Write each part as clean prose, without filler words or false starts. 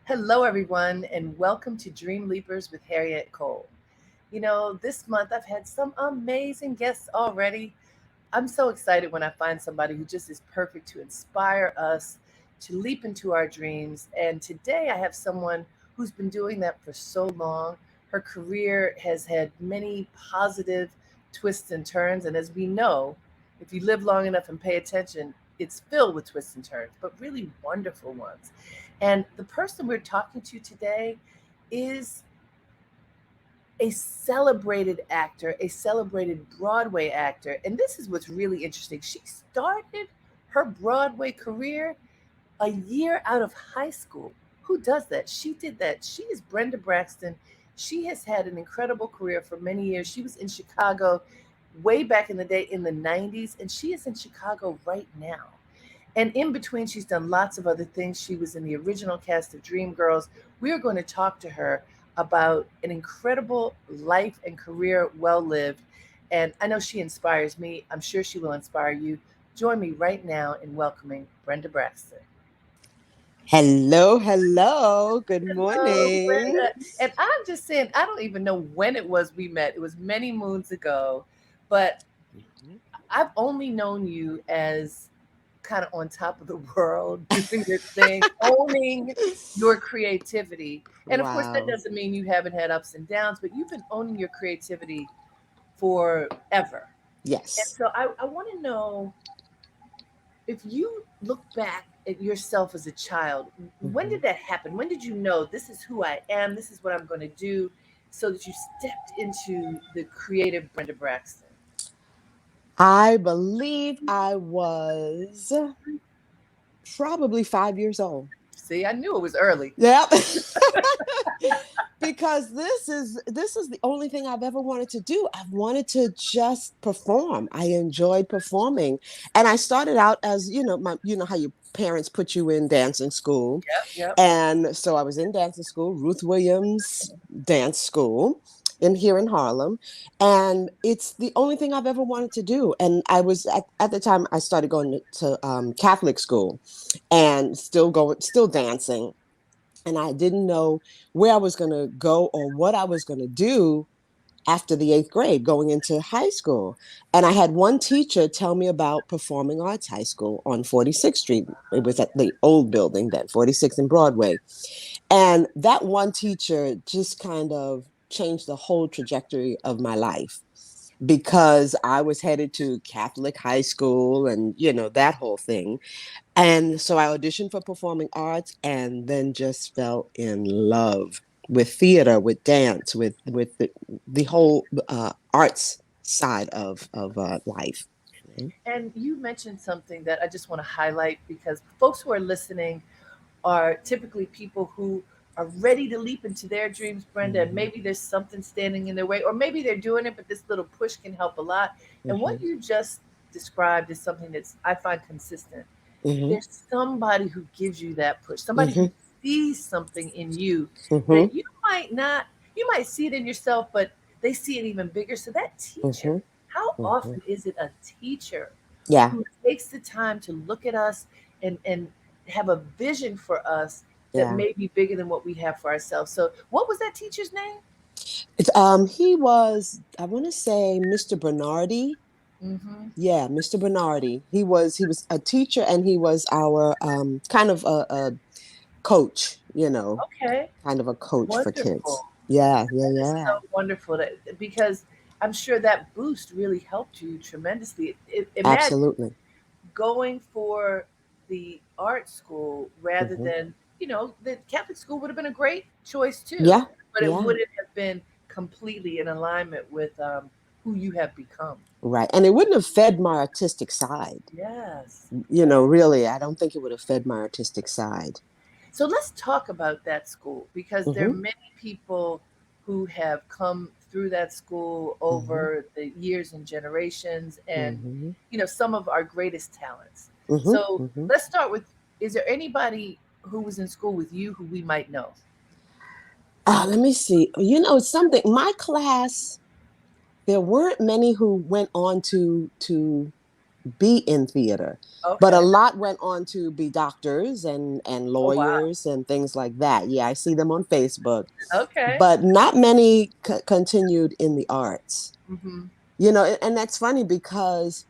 Hello, everyone, and welcome to Dream Leapers with Harriet Cole. This month I've had some amazing guests already. I'm so excited when I find somebody who just is perfect to inspire us to leap into our dreams. And today I have someone who's been doing that for so long. Her career has had many positive twists and turns. And as we know, if you live long enough and pay attention, it's filled with twists and turns, but really wonderful ones. And the person we're talking to today is a celebrated actor, a celebrated Broadway actor. And this is what's really interesting. She started her Broadway career a year out of high school. Who does that? She did that. She is Brenda Braxton. She has had an incredible career for many years. She was in Chicago way back in the day in the 90s, and she is in Chicago right now. And in between, she's done lots of other things. She was in the original cast of Dreamgirls. We are going to talk to her about an incredible life and career well lived. And I know she inspires me. I'm sure she will inspire you. Join me right now in welcoming Brenda Braxton. Hello, hello. Good Hello, morning. Brenda. And I'm just saying, I don't even know when it was we met. It was many moons ago, but Mhm. I've only known you as kind of on top of the world, doing your thing, owning your creativity. And of course, that Wow. doesn't mean you haven't had ups and downs, but you've been owning your creativity forever. And Yes. so I want to know if you look back at yourself as a child, when Mhm. did that happen? When did you know this is who I am? This is what I'm going to do so that you stepped into the creative Brenda Braxton? I believe I was probably 5 years old. See, I knew it was early. Yep. Because this is the only thing I've ever wanted to do. I've wanted to just perform. I enjoyed performing. And I started out as, how your parents put you in dancing school. Yep, yep. And so I was in dancing school, Ruth Williams Dance School here in Harlem. And it's the only thing I've ever wanted to do. And I was at the time I started going to Catholic school and still dancing. And I didn't know where I was going to go or what I was going to do after the eighth grade, going into high school. And I had one teacher tell me about Performing Arts High School on 46th Street. It was at the old building then, 46th and Broadway. And that one teacher just kind of changed the whole trajectory of my life because I was headed to Catholic high school and, that whole thing. And so I auditioned for performing arts and then just fell in love with theater, with dance, with the whole arts side of life. And you mentioned something that I just want to highlight because folks who are listening are typically people who are ready to leap into their dreams, Brenda, and Mhm, maybe there's something standing in their way, or maybe they're doing it, but this little push can help a lot. And what mhm, you just described is something that's I find consistent. mhm, There's somebody who gives you that push, somebody who mhm, sees something in you mhm, that you might not, you might see it in yourself, but they see it even bigger. So that teacher, mhm, how mhm. often is it a teacher Yeah, who takes the time to look at us and have a vision for us that yeah. may be bigger than what we have for ourselves? So what was that teacher's name? He was, I want to say, Mr. Bernardi. Mm-hmm. Yeah, Mr. Bernardi. He was a teacher and he was our kind of a coach, Okay. kind of a coach for kids. Wonderful. Yeah, yeah, That is yeah. so wonderful because I'm sure that boost really helped you tremendously. Imagine Absolutely. going for the art school rather Hmm. than, the Catholic school would have been a great choice too, Yeah, but it yeah. wouldn't have been completely in alignment with who you have become. Right. And it wouldn't have fed my artistic side. Yes. Really, I don't think it would have fed my artistic side. So let's talk about that school because there are Hmm. many people who have come through that school Hmm. over the years and generations and Hmm. some of our greatest talents. Hmm. So Hmm. let's start with, is there anybody who was in school with you who we might know? Let me see. It's something. My class, there weren't many who went on to be in theater. But a Okay. lot went on to be doctors and Oh wow. lawyers and things like that. Yeah, I see them on Facebook. Okay. But not many continued in the arts. Mm-hmm. And that's funny because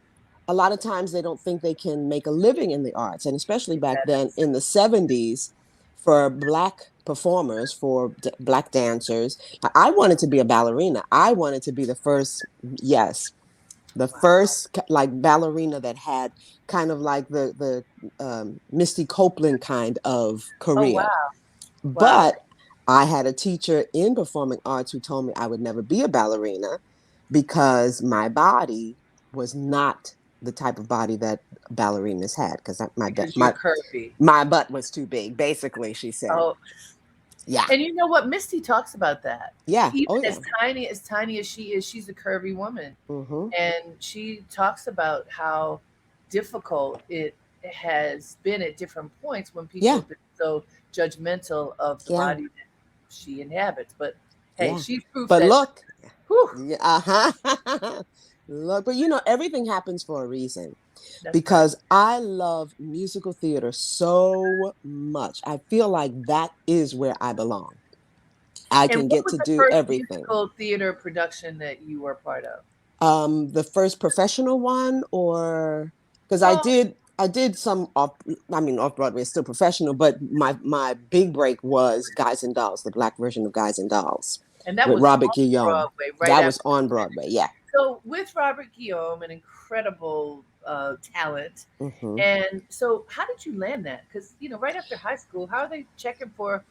a lot of times they don't think they can make a living in the arts. And especially back That then is in the 70s, for Black performers, for Black dancers, I wanted to be a ballerina. I wanted to be the first, yes, the wow. first like ballerina that had kind of like the Misty Copeland kind of Oh career. wow. Wow. But I had a teacher in performing arts who told me I would never be a ballerina because my body was not the type of body that ballerinas had because Because you're curvy. my butt was too big. Basically, she said, Oh, "Yeah, and you know what? Misty talks about that. yeah, Even oh yeah, as tiny as she is, she's a curvy woman. mm-hmm. And she talks about how difficult it has been at different points when people Yeah, have been so judgmental of the yeah, body that she inhabits. But hey, yeah." she's proof But that, look, whew, yeah, uh-huh. Look, but everything happens for a reason. that's right. Because I love musical theater so much. I feel like that is where I belong. I And can what get was to the do first everything. musical theater production that you were part of? The first professional one, or because Well, I did some off. I mean, off Broadway is still professional, but my big break was Guys and Dolls, the Black version of Guys and Dolls, and that with was Robert on Guillaume. Broadway right That was after you on Broadway. finished. Yeah. So with Robert Guillaume, an incredible talent, Hmm. and so how did you land that? Because right after high school, how are they checking for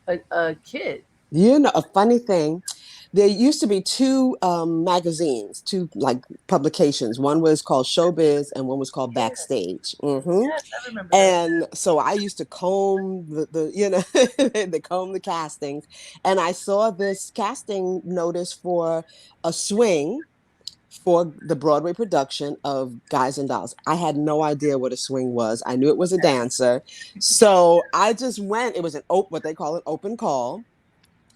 a kid? A funny thing, there used to be two magazines, two like publications. One was called Showbiz, and one was called Yes, Backstage. Hmm. yes, I remember those. And so I used to comb the they comb the castings, and I saw this casting notice for a swing for the Broadway production of Guys and Dolls. I had no idea what a swing was. I knew it was a dancer, so I just went. It was what they call an open call.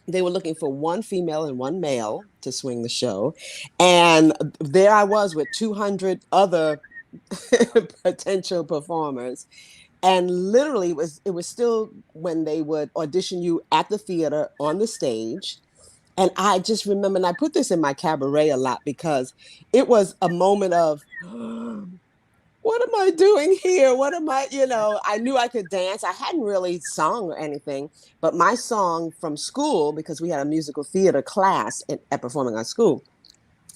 They were looking for one female and one male to swing the show, and there I was with 200 other potential performers. And literally it was still when they would audition you at the theater on the stage. And I just remember, and I put this in my cabaret a lot because it was a moment of what am I doing here? What am I, I knew I could dance. I hadn't really sung or anything, but my song from school, because we had a musical theater class at Performing Arts School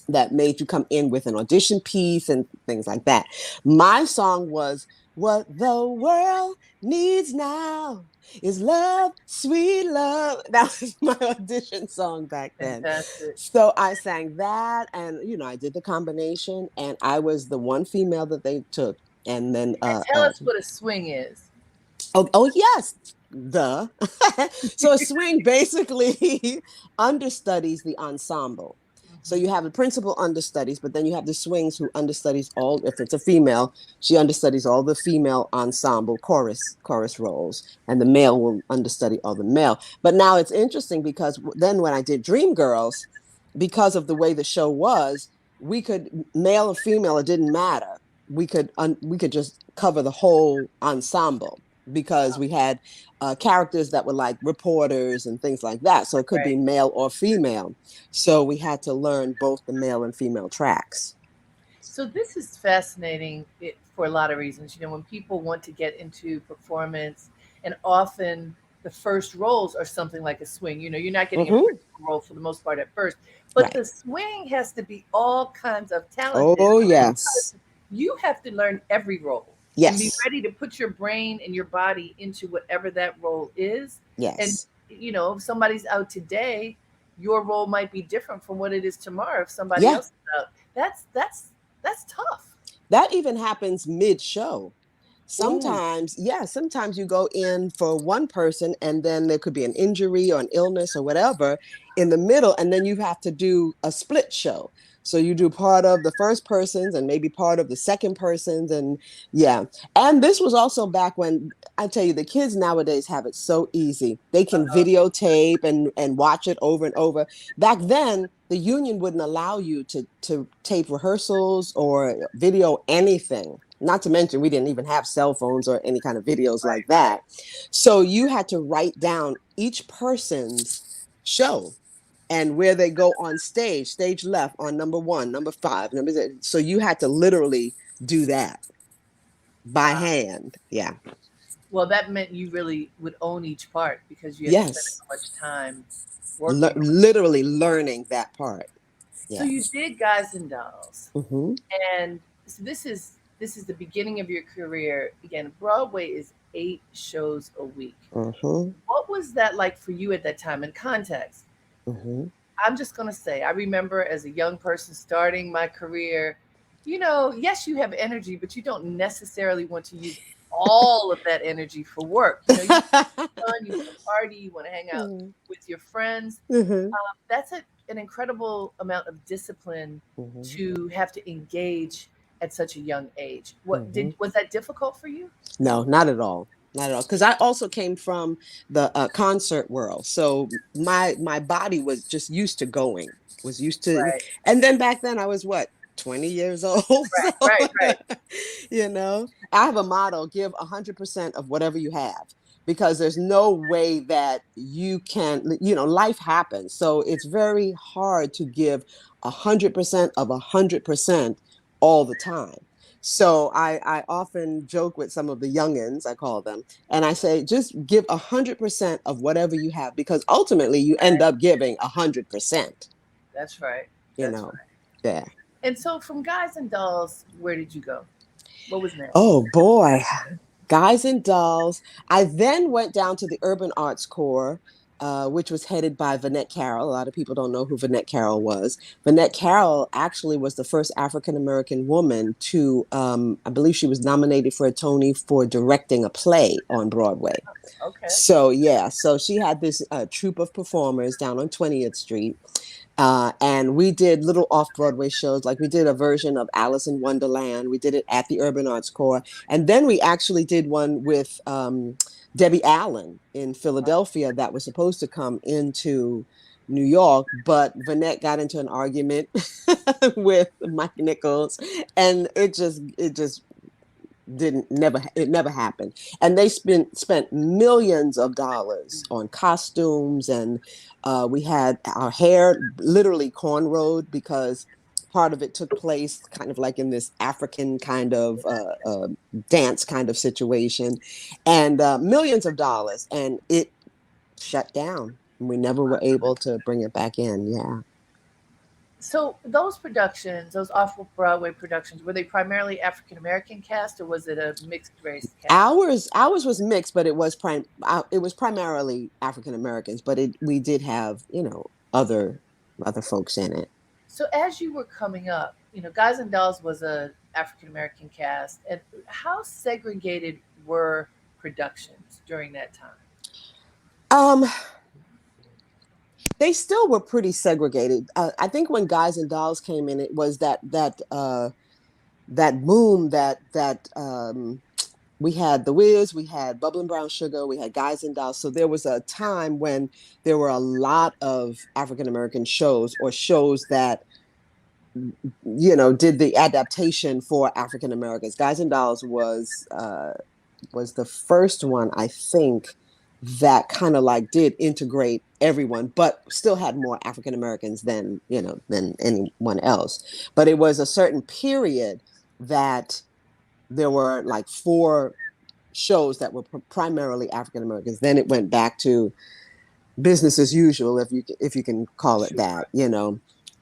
that made you come in with an audition piece and things like that. My song was "What the World Needs Now Is Love, Sweet Love." That was my audition song back then. Fantastic. So I sang that, and I did the combination, and I was the one female that they took. And then And tell us what a swing is. oh yes, the so a swing basically understudies the ensemble. So Mhm. you have the principal understudies, but then you have the swings who understudies all. If it's a female, she understudies all the female ensemble chorus roles, and the male will understudy all the male. But now it's interesting because then when I did Dreamgirls, because of the way the show was, we could male or female, it didn't matter. We could just cover the whole ensemble because Wow. we had characters that were like reporters and things like that. So it could be Right. male or female. So we had to learn both the male and female tracks. So this is fascinating for a lot of reasons. When people want to get into performance, and often the first roles are something like a swing. You're not getting a Hmm. principal role for the most part at first, but Right. the swing has to be all kinds of talented Oh, because yes. you have to learn every role and be Yes. ready to put your brain and your body into whatever that role is. And Yes. if somebody's out today, your role might be different from what it is tomorrow if somebody Yeah. else is out. That's tough. That even happens mid show. Ooh, Sometimes you go in for one person and then there could be an injury or an illness or whatever in the middle, and then you have to do a split show. So you do part of the first person's and maybe part of the second person's, and yeah. And this was also back when, I tell you, the kids nowadays have it so easy. They can Uh-oh. videotape and watch it over and over. Back then, the union wouldn't allow you to tape rehearsals or video anything. Not to mention, we didn't even have cell phones or any kind of videos Right, like right. that. So you had to write down each person's show and where they go on stage, stage left on number one, number five, number six. So you had to literally do that by Wow. hand. Yeah. Well, that meant you really would own each part because you had to spend Yes. so much time working on it. Literally learning that part. So you Yes. did Guys and Dolls, Mm-hmm. and so this is the beginning of your career. Again, Broadway is 8 shows a week. Mm-hmm. What was that like for you at that time? In context, Mm-hmm. I'm just going to say, I remember as a young person starting my career, yes, you have energy, but you don't necessarily want to use all of that energy for work. You want fun, you want to party, you want to hang out with your friends. Mm-hmm. That's an incredible amount of discipline Mm-hmm. to have to engage at such a young age. Mm-hmm. Was that difficult for you? No, not at all. Not at all. Because I also came from the concert world, so my body was just used to going, was used to, Right, and then back then I was what, 20 years old. So, right, right, right. I have a motto: give 100% of whatever you have, because there's no way that you can. Life happens, so it's very hard to give 100% of 100% all the time. So I often joke with some of the youngins, I call them, and I say, just give 100% of whatever you have, because ultimately you end up giving 100%. That's right. You That's know, right. yeah. And so from Guys and Dolls, where did you go? What was next? Oh boy, Guys and Dolls. I then went down to the Urban Arts Corps, which was headed by Vanette Carroll. A lot of people don't know who Vanette Carroll was. Vanette Carroll actually was the first African American woman to, I believe she was nominated for a Tony for directing a play on Broadway. Okay. So, yeah, so she had this troupe of performers down on 20th Street. And we did little off Broadway shows, like we did a version of Alice in Wonderland. We did it at the Urban Arts Corps. And then we actually did one with Debbie Allen in Philadelphia that was supposed to come into New York, but Vanette got into an argument with Mike Nichols, and it just didn't never it never happened. And they spent millions of dollars on costumes, and we had our hair literally cornrowed, because part of it took place kind of like in this African kind of dance kind of situation, and millions of dollars, and it shut down. We never were able to bring it back in. Yeah. So those productions, those off-Broadway productions, were they primarily African American cast or was it a mixed race cast? Ours was mixed, but it was primarily African Americans, but we did have, other folks in it. So as you were coming up, Guys and Dolls was a African American cast, and how segregated were productions during that time? Um, they still were pretty segregated. I think when Guys and Dolls came in, it was that boom that we had the Wiz, we had Bubble and Brown Sugar, we had Guys and Dolls. So there was a time when there were a lot of African American shows, or shows that did the adaptation for African Americans. Guys and Dolls was the first one, I think, that kind of like did integrate everyone, but still had more African Americans than anyone else. But it was a certain period that there were like four shows that were primarily African Americans. Then it went back to business as usual, if you can call it Sure. that.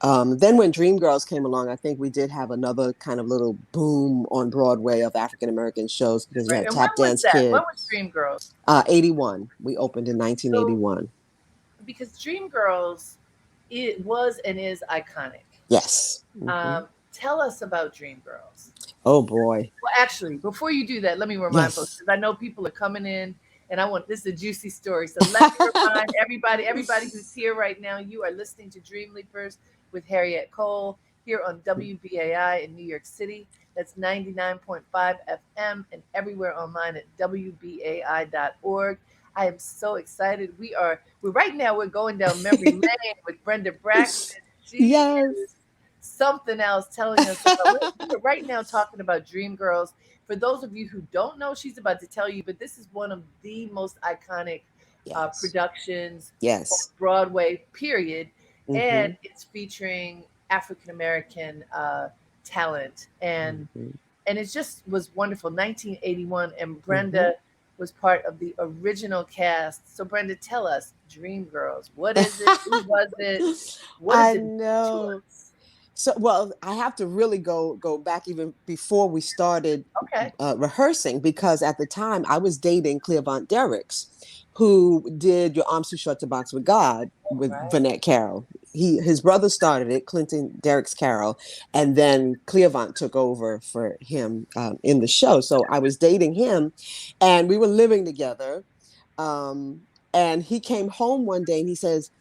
Then when Dreamgirls came along, I think we did have another kind of little boom on Broadway of African American shows, because you Right. had And when Tap was Dance that? When Kid. was Dreamgirls? 81. We opened in So 1981. because Dreamgirls, it was and is iconic. Yes. Mm-hmm. Tell us about Dreamgirls. Oh boy. Well, actually, before you do that, let me remind folks Yes. because I know people are coming in, and I want this is a juicy story. So let me remind everybody who's here right now, you are listening to Dream Leapers with Harriet Cole. here on WBAI in New York City. That's 99.5 FM and everywhere online at WBAI.org. I am so excited. We're right now we're going down memory lane with Brenda Braxton. She Yes. is something else telling us about we're right now talking about Dream Girls. For those of you who don't know, she's about to tell you, but this is one of the most iconic Yes. productions on Yes. Broadway, period. And Mm-hmm. it's featuring African American talent. Mm-hmm. And it just was wonderful. 1981, and Mm-hmm. Brenda was part of the original cast. So, Brenda, tell us, Dream Girls, what is it? Who was it? What does I it mean to know. us? So, well, I have to really go back even before we started Okay, rehearsing, because at the time I was dating Cleavant Derricks, who did Your Arms Too Short to Box with God with right, Vanette Carroll. His brother started it, Clinton Derricks Carroll, and then Cleavant took over for him in the show. So I was dating him, and we were living together. Um, and he came home one day and he says,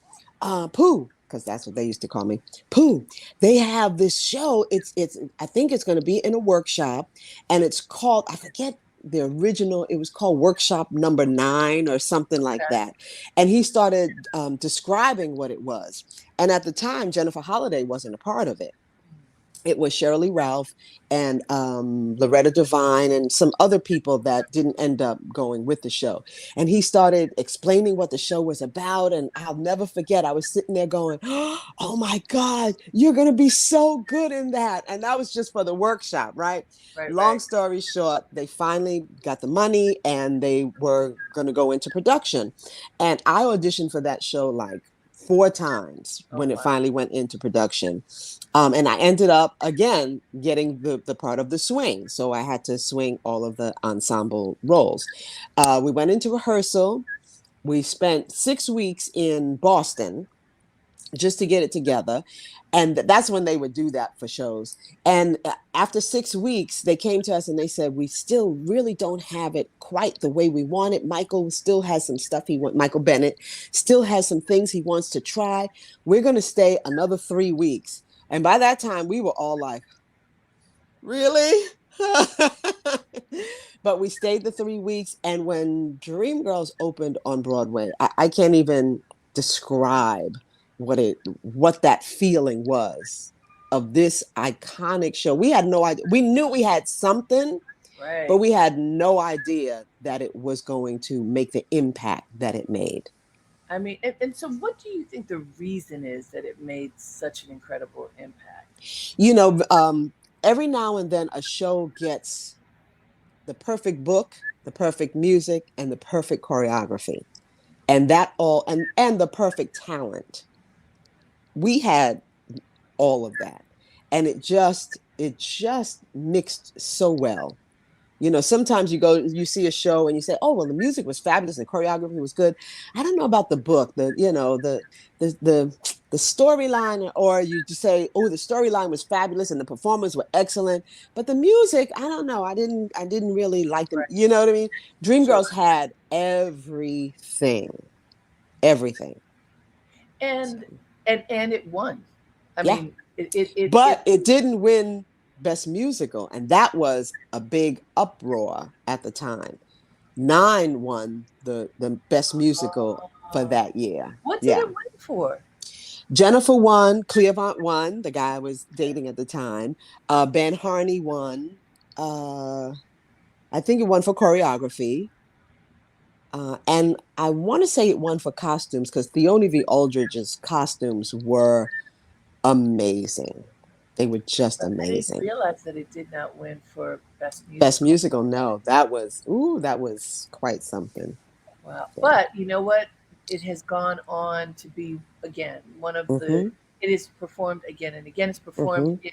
Pooh, because that's what they used to call me. Pooh, they have this show. It's I think it's going to be in a workshop, and it's called, I forget the original. It was called Workshop Number 9 or something like okay. that. And he started describing what it was. And at the time, Jennifer Holliday wasn't a part of it. It was Shirley Ralph and Loretta Devine and some other people that didn't end up going with the show. And he started explaining what the show was about. And I'll never forget, I was sitting there going, oh my God, you're going to be so good in that. And that was just for the workshop, right? Right, Long right. story short, they finally got the money and they were going to go into production. And I auditioned for that show like 4 times Oh, when it wow. finally went into production. And I ended up again getting the part of the swing. So I had to swing all of the ensemble roles. We went into rehearsal. We spent 6 weeks in Boston just to get it together. And that's when they would do that for shows. And after 6 weeks, they came to us and they said, we still really don't have it quite the way we want it. Michael still has some stuff Michael Bennett still has some things he wants to try. We're going to stay another 3 weeks. And by that time, we were all like, really? But we stayed the 3 weeks. And when Dreamgirls opened on Broadway, I can't even describe what that feeling was of this iconic show. We had no idea. We knew we had something, but Right. we had no idea that it was going to make the impact that it made. I mean, and so what do you think the reason is that it made such an incredible impact? You know, every now and then a show gets the perfect book, the perfect music, and the perfect choreography. And that all and the perfect talent. We had all of that. And it just mixed so well. You know, sometimes you see a show and you say, "Oh, well, the music was fabulous and the choreography was good." I don't know about the book, the storyline, or you just say, "Oh, the storyline was fabulous and the performers were excellent," but the music, I don't know. I didn't really like them. Right. You know what I mean? Dreamgirls Sure. had everything, everything. So And and it won. I yeah, mean, it but it didn't win Best Musical, and that was a big uproar at the time. Nine won the best musical for uh, that year. what did Yeah. it win for? Jennifer won, Cleavant won, the guy I was dating at the time. Ben Harney won. Uh, I think it won for choreography. And I want to say it won for costumes because Theone V. Aldridge's costumes were amazing. They were just I didn't amazing. realize that it did not win for best Best musical. musical, no, that was quite something. Wow. Yeah. But you know what? It has gone on to be again one of the. Mm-hmm. It is performed again and again. It's performed Mm-hmm.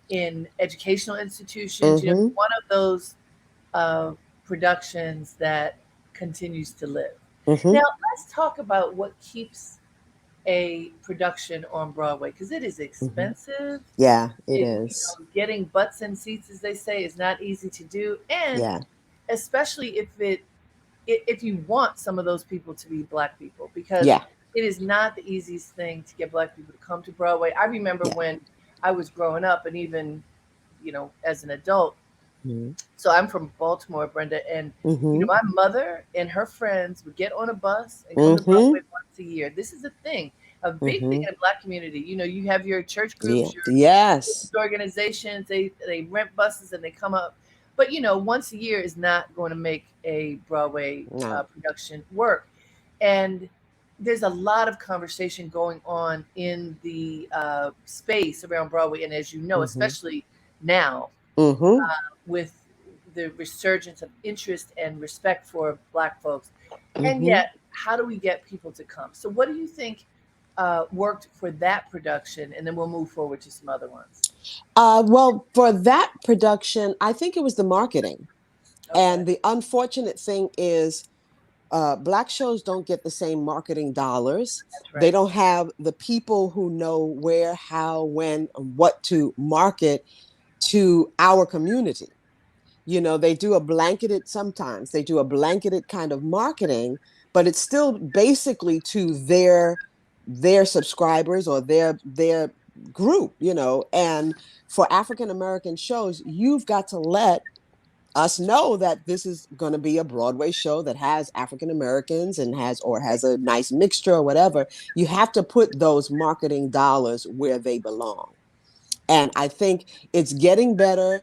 in educational institutions. You know, Mm-hmm. one of those uh, productions that continues to live. Now, Mm-hmm. let's talk about what keeps a production on Broadway because it is Mm-hmm. expensive. Yeah, it It, is. getting butts in seats, as they say, is not easy to do, and Yeah. especially if you want some of those people to be black people, because Yeah. it is not the easiest thing to get black people to come to Broadway. I remember Yeah. when I was growing up, and even as an adult. Mm-hmm. So I'm from Baltimore, Brenda, and Mm-hmm. my mother and her friends would get on a bus and come to Mm-hmm. Broadway once a year. This is a thing, a big thing Mm-hmm. in the Black community. You have your church Yeah. groups, your Yes. organizations. They rent buses and they come up, but once a year is not going to make a Broadway No. production work. And there's a lot of conversation going on in the space around Broadway, and as you know, Mm-hmm. especially now Mm-hmm. with the resurgence of interest and respect for Black folks. And Mm-hmm. yet, how do we get people to come? So, what do you think worked for that production? And then we'll move forward to some other ones. Well, for that production, I think it was the marketing. Okay, And the unfortunate thing is, Black shows don't get the same marketing dollars. that's They right. don't have the people who know where, how, when, and what to market to our community. They do a blanketed, sometimes they do a blanketed kind of marketing, but it's still basically to their subscribers or their group. And for African American shows, you've got to let us know that this is going to be a Broadway show that has African Americans and has a nice mixture or whatever. You have to put those marketing dollars where they belong. And I think it's getting better,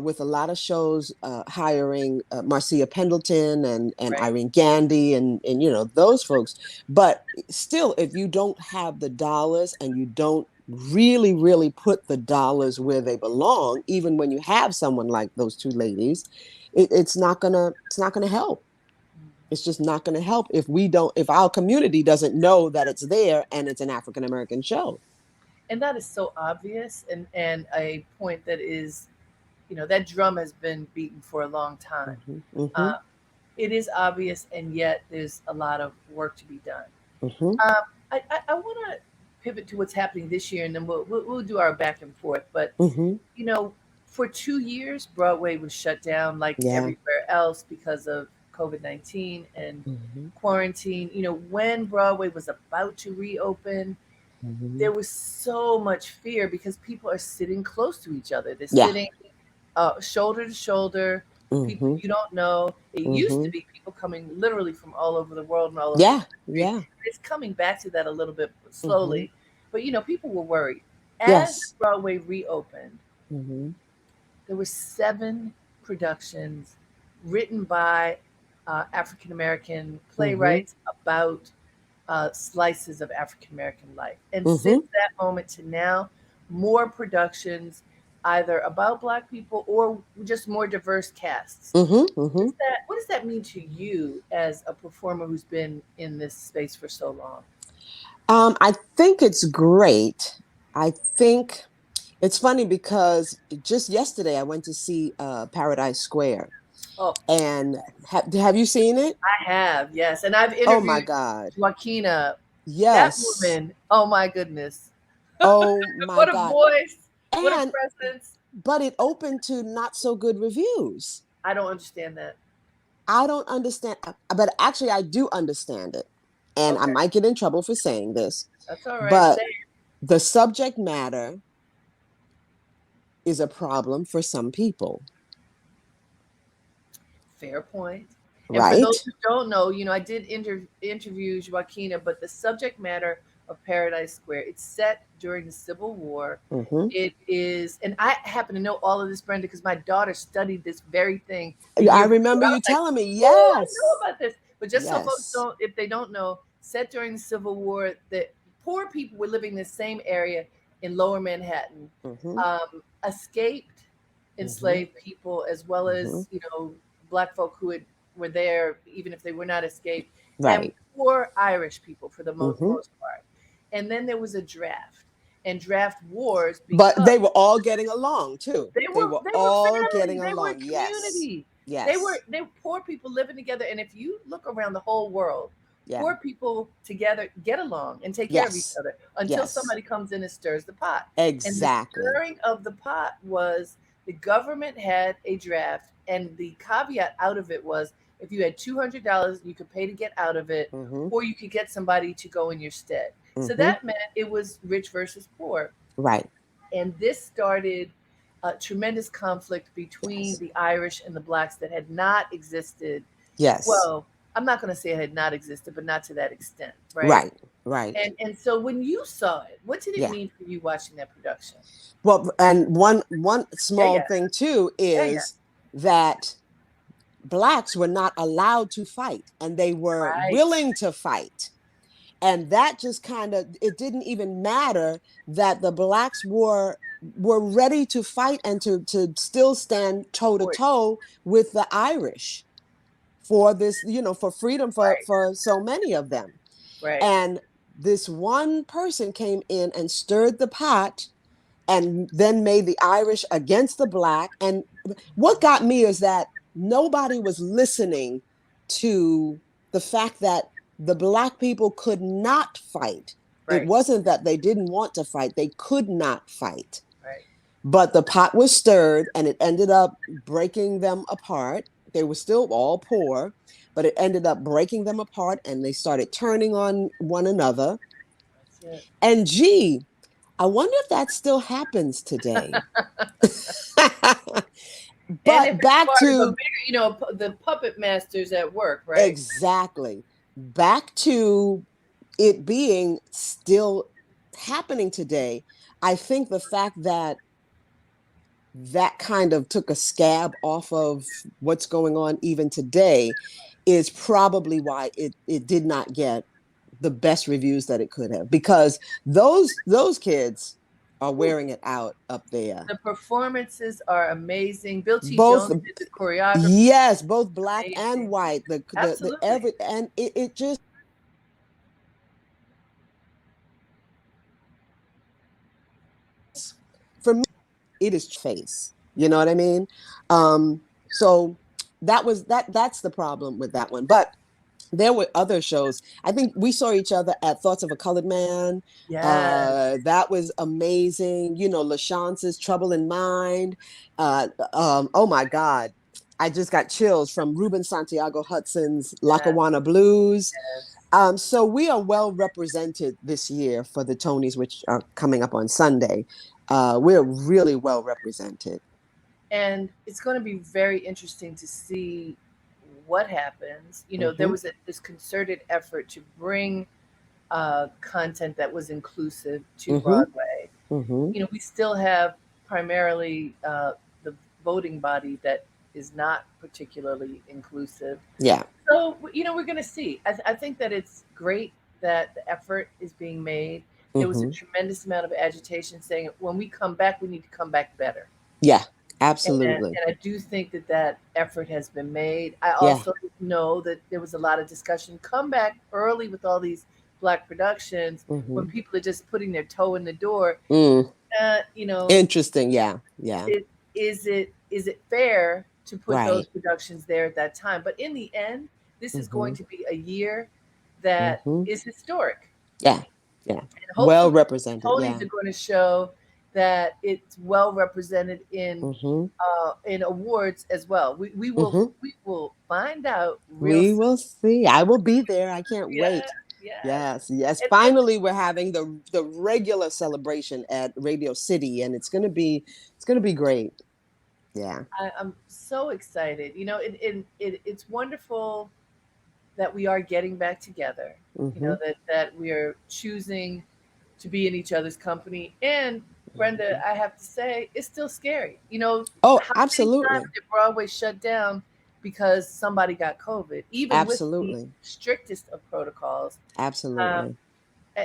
with a lot of shows hiring Marcia Pendleton and Right. Irene Gandy and those folks. But still, if you don't have the dollars and you don't really really put the dollars where they belong, even when you have someone like those two ladies, it's not gonna help. It's just not gonna help if our community doesn't know that it's there and it's an African American show. And that is so obvious, and a point that is, that drum has been beaten for a long time. Hmm. Hmm. Uh, it is obvious, and yet there's a lot of work to be done. Hmm. I want to pivot to what's happening this year, and then we'll do our back and forth. But Hmm. you know, for 2 years, Broadway was shut down like Yeah. everywhere else because of COVID-19 and Hmm. quarantine. When Broadway was about to reopen, Hmm. there was so much fear because people are sitting close to each other. They're Yeah. sitting shoulder to shoulder, people Hmm. you don't know. It used to Hmm. be people coming literally from all over the world and all over the Yeah. country. Yeah. It's coming back to that a little bit Hmm. slowly, but people were worried. As Yes. Broadway reopened, Hmm. there were 7 productions written by African American Hmm. playwrights about slices of African American life. And since Hmm. that moment to now, more productions either about Black people or just more diverse casts. Hmm. Hmm. What does that mean to you as a performer who's been in this space for so long? I think it's great. I think it's funny because just yesterday I went to see Paradise Square. Oh, And have you seen it? I have, yes. And I've Oh my interviewed God. Joaquina. That Yes. woman, oh my goodness. Oh my What a God. voice. What a And presence. but it opened to not so good reviews. I don't understand that. I don't understand, but actually, I do understand it. And I Okay. might get in trouble for saying this, That's all right. but Say the subject matter is a problem for some people, fair point. And for those right? who don't know, I did interview Joaquina, but the subject matter of Paradise Square, it's set during the Civil War. Hmm. It is, and I happen to know all of this, Brenda, because my daughter studied this very thing the I year before. remember I you was like, telling me, "Oh, I know yes, about this." But just so folks yes. don't, if they don't know, set during the Civil War, that poor people were living in the same area in Lower Manhattan, Hmm. escaped Hmm. enslaved people as well Hmm. as Black folk were there, even if they were not escaped, and Right. poor Irish people for the Hmm. most part. And then there was a draft and draft wars But because they were all getting along too. they They were were they were all family, getting they were along. Yes. community, Yes. they were poor people living together. And if you look around the whole world, Yeah. poor people together get along and take care of each Yes. other until Yes. somebody comes in and stirs the pot. And the Exactly. stirring of the pot was the government had a draft, and the caveat out of it was if you had $200 you could pay to get out of it, Hmm. or you could get somebody to go in your stead. So Hmm. that meant it was rich versus poor. Right. And this started a tremendous conflict between Yes. the Irish and the blacks that had not existed. Yes. Well, I'm not going to say it had not existed, but not to that extent, right? Right. Right. And so when you saw it, what did it Yeah. mean for you watching that production? Well, and one Yeah, small yeah, thing too yeah, yeah. is that blacks were not allowed to fight, and they were Right, willing to fight. And that just kind of, it didn't even matter that the blacks were ready to fight and to still stand toe to support. toe with the Irish for this, for freedom Right, for so many of them. right, And this one person came in and stirred the pot and then made the Irish against the black. And what got me is that nobody was listening to the fact that the black people could not fight. It right, wasn't that they didn't want to fight, they could not fight. right. But the pot was stirred and it ended up breaking them apart. They were still all poor, but it ended up breaking them apart and they started turning on one another. That's it. And gee, I wonder if that still happens today. And if But it's back part of a to bigger, the puppet masters at work, right? exactly, back to it being still happening today. I think the fact that that kind of took a scab off of what's going on even today is probably why it did not get the best reviews that it could have, because those kids are Ooh, wearing it out up there. the performances are amazing. Bill T. Both, Jones did the choreography. yes, both black and Amazing. white, the Absolutely. every, and it just for me it is face, you know what I mean. So that's the problem with that one. But there were other shows. I think we saw each other at Thoughts of a Colored Man. Yes. That was amazing. LaChance's Trouble in Mind. Oh my God. I just got chills from Ruben Santiago Hudson's Yes. Lackawanna Blues. Yes. So we are well represented this year for the Tonys, which are coming up on Sunday. We're really well represented. And it's going to be very interesting to see what happens. There Mm-hmm, was this concerted effort to bring content that was inclusive to mm-hmm, Broadway. mm-hmm. We still have primarily the voting body that is not particularly inclusive. Yeah. So, we're going to see. I think that it's great that the effort is being made. There was a Mm-hmm. tremendous amount of agitation saying when we come back, we need to come back better. Yeah. And, Absolutely. and I do think that that effort has been made. I Yeah. also know that there was a lot of discussion. Come back early with all these black productions when Mm-hmm. people are just putting their toe in the door. Mm. Uh, you know, Interesting. Yeah. Yeah. is it fair to put those Right. productions there at that time? But in the end, this is going Mm-hmm. to be a year that Mm-hmm. is historic, Yeah. Yeah. and Well hopefully the represented. Tonys Yeah. are going to show that it's well represented Mm-hmm. in awards as well. We will Mm-hmm. we will find out real We soon. will see. I will be there. I can't Yeah, wait. yes. Yes. Yes. And Finally, we're having the regular celebration at Radio City, and it's gonna be great. Yeah. I'm so excited. It's wonderful that we are getting back together. Mm-hmm. That we are choosing to be in each other's company. And Brenda, Mm-hmm. I have to say, it's still scary. Oh, How many times absolutely. did Broadway shut down because somebody got COVID? Even with the Absolutely. strictest of protocols. Um, Absolutely.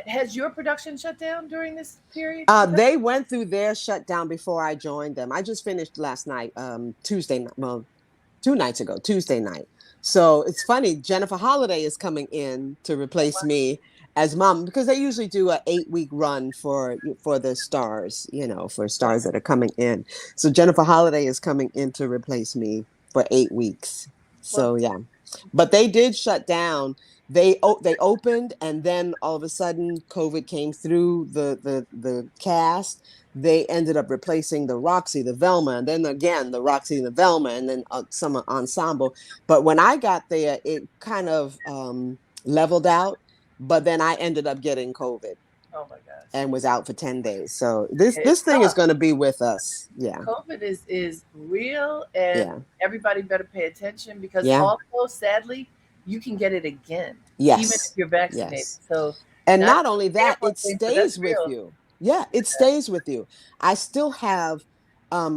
has your production shut down during this period because? They went through their shutdown before I joined them. I just finished last night, Tuesday night. Well, 2 nights ago, Tuesday night. So it's funny. Jennifer Holliday is coming in to replace me as mom, because they usually do a 8-week run for the stars, for Right. stars that are coming in. So Jennifer Holliday is coming in to replace me for 8 weeks. Well, So yeah, but they did shut down. They opened, and then all of a sudden COVID came through the cast. They ended up replacing the Roxy, the Velma, and then again the Roxy and the Velma, and then some ensemble. But when I got there, it kind of leveled out. But then I ended up getting COVID. Oh my gosh. and was out for 10 days. So this It's this thing is tough. going to be with us. Yeah. COVID is real, and Yeah. everybody better pay attention because Yeah. also, sadly, you can get it again, even if Yes. you're vaccinated. Yes. So And not not to put only a that, stamp on it things, but that's stays with real. you. Yeah, it stays with you. I still have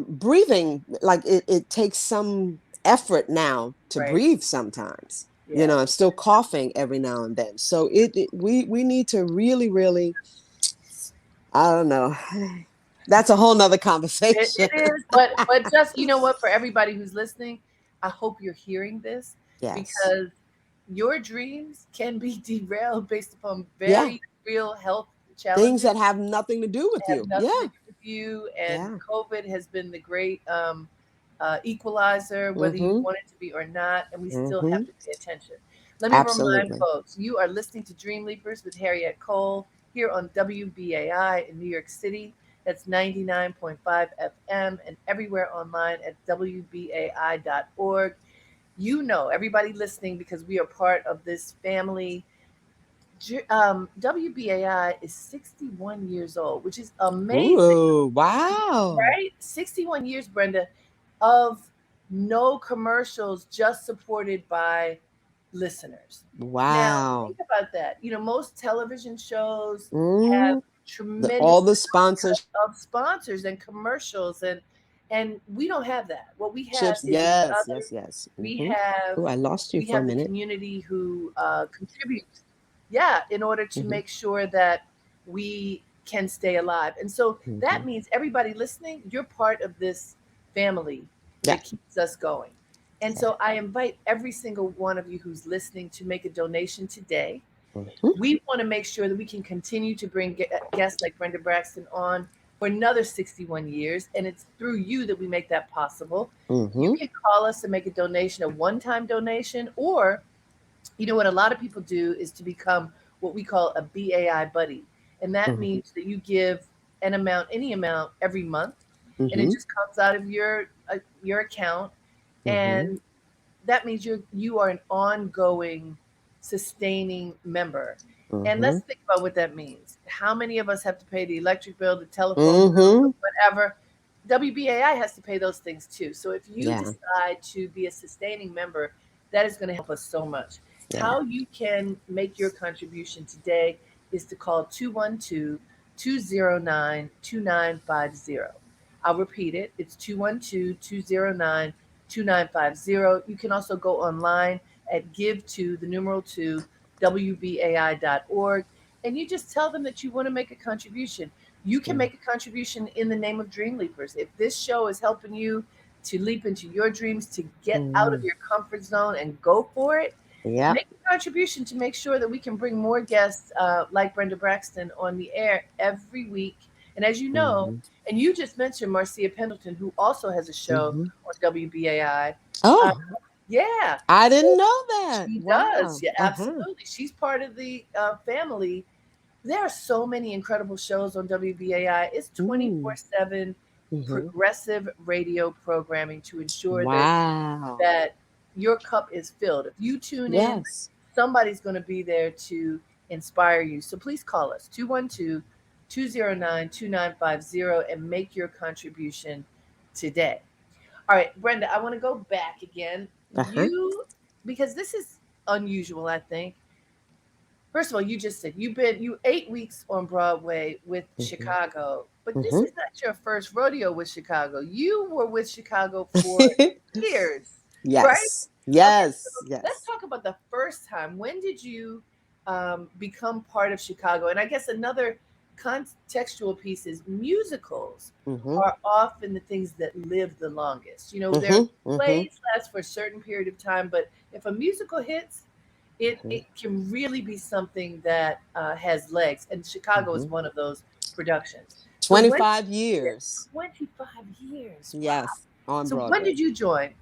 breathing, like it takes some effort now to Right. breathe sometimes. Yeah. I'm still coughing every now and then. So we need to really, really, I don't know. That's a whole nother conversation. It is, but just, you know what, for everybody who's listening, I hope you're hearing this, Yes. because your dreams can be derailed based upon Yeah. very real health Things challenges that have nothing to do with have you. nothing to Yeah. do with you. And Yeah. COVID has been the great equalizer, whether you Mm-hmm. want it to be or not, and we still have Mm-hmm. to pay attention. Let me remind Absolutely. folks, you are listening to Dream Leapers with Harriet Cole here on WBAI in New York City. That's 99.5 FM and everywhere online at WBAI.org. You know, everybody listening, because we are part of this family. WBAI is 61 years old, which is amazing, Ooh, wow. right? 61 years, Brenda, of no commercials, just supported by listeners. Now, Wow. think about that. You know, most television shows have Mm, all tremendous the sponsors, of sponsors and commercials, and we don't have that. What we have is each yes, other. yes, yes. We Hmm. have Oh, I lost you we for a have the minute. community who contributes, yeah, in order to Hmm. make sure that we can stay alive. And so that Hmm. means everybody listening, you're part of this family Yeah. that keeps us going. And Yeah. so I invite every single one of you who's listening to make a donation today. Hmm. We want to make sure that we can continue to bring guests like Brenda Braxton on for another 61 years. And it's through you that we make that possible. You Hmm. can call us and make a donation, a one time donation, or you know what a lot of people do is to become what we call a BAI buddy. And that Hmm. means that you give an amount, any amount every month, and it Hmm. just comes out of your account. Hmm. And that means you are an ongoing, sustaining member. And let's Hmm. think about what that means. How many of us have to pay the electric bill, the telephone bill, Hmm. whatever? WBAI has to pay those things too. So if you Yeah. decide to be a sustaining member, that is going to help us so much. Yeah. How you can make your contribution today is to call 212 209 2950. I'll repeat it. It's 212 209 2950. You can also go online at give to the numeral 2 WBAI.org, and you just tell them that you want to make a contribution. You can make a contribution in the name of Dream Leapers. If this show is helping you to leap into your dreams, to get out of Mm-hmm. your comfort zone and go for it, Yeah. make a contribution to make sure that we can bring more guests like Brenda Braxton on the air every week. And as you know, Hmm. and you just mentioned Marcia Pendleton, who also has a show Hmm. on WBAI. Uh, Oh, yeah, I so didn't know that. she does. Wow. Yeah, Uh-huh. absolutely. She's part of the family. There are so many incredible shows on WBAI. It's Mm. 24/7 Hmm. progressive radio programming to ensure that Wow. that your cup is filled. If you tune in, Yes. somebody's going to be there to inspire you. So please call us 212 209 2950 and make your contribution today. All right, Brenda, I want to go back again. Uh-huh. Because this is unusual, I think. First of all, you just said you 8 weeks on Broadway with Hmm. Chicago, but this Hmm. is not your first rodeo with Chicago. You were with Chicago for years, right? Yes. Okay, Yes. so let's Yes. talk about the first time. When did you become part of Chicago? And I guess another contextual piece is musicals Hmm. are often the things that live the longest. You know, their Hmm. Hmm. plays last for a certain period of time, but if a musical hits, it can really be something that has legs. And Chicago is Hmm. one of those productions. So when 25 years. 25 years, wow. Yes, on So when Broadway. did you join?